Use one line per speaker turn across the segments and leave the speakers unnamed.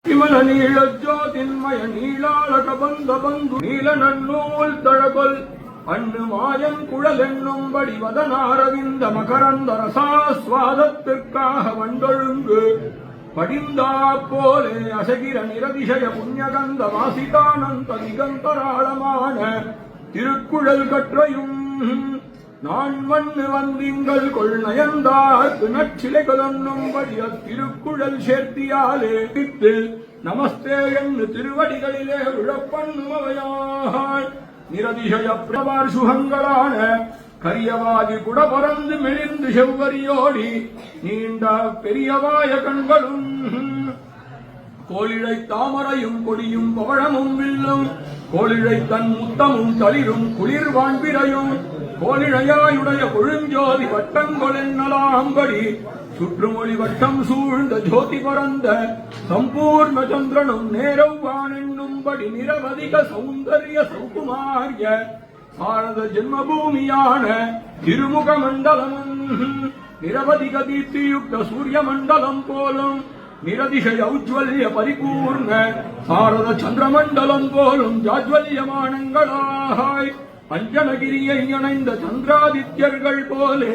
விமல நீள ஜோதின்மய நீளாளக பந்த பங்கு நீல நன்னூல் தழகொல் அண்ணு மாயன் குழல் என்னும்படி வதனாரவிந்த மகரந்த ரசாஸ்வாதத்திற்காக வண்டொழுங்கு படிந்தா போலே அசகிர நிரதிசய புண்ணியகந்த வாசிதானந்த திகந்தராளமான திருக்குழல் கற்றையும் நான் மண்ணு வந்திங்கள் கொள் நயந்தார்க்கு நச்சிலைகள் என்னும்படி அத்திருக்குழல் சேர்த்தியாலே நமஸ்தே என்று திருவடிகளிலே விழப்பண்ணுமையாள் நிரதிசய பிரபார் சுகங்களான கரியவாகி குட பறந்து மெலிந்து செவ்வரியோடி நீண்ட பெரியவாய கண்களும் கோளிழை தாமரையும் கொடியும் பவழமும் வில்லும் கோளிழை தன் முத்தமும் தளிரும் குளிர் வான்பிரையும் கோளிழையாயுடைய கொழுஞ்சோதி வட்டங்கொலென்னலாம்படி சுற்றுமொழி வட்டம் சூழ்ந்த ஜோதி பரந்த சம்பூர்ண சந்திரனும் நேரவான் என்னும்படி நிரவதிக சௌந்தர்ய சௌகுமாரிய பாரத ஜென்மபூமியான திருமுக மண்டலமும் நிரவதிக தீர்த்தியுக்த சூரிய மண்டலம் போலும் நிரதிசய ஔஜ்வல்ய பரிபூர்ண பாரத சந்திரமண்டலம் போலும் ஜாஜ்வல்யமானங்களாய் அஞ்சனகிரியை இணைந்த சந்திராதித்யர்கள் போலே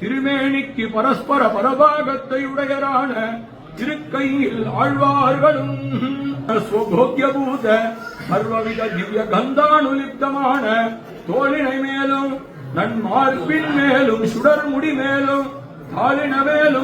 திருமேனிக்கு பரஸ்பர பரபாகத்தை உடையரான திருக்கையில் ஆழ்வார்களும் ஸ்வபோக்யபூத சர்வவித திவ்ய கந்தானுலிப்தமான தோளினை மேலும் நன்மார்பின் மேலும் சுடர் முடி மேலும் தாளின மேலும்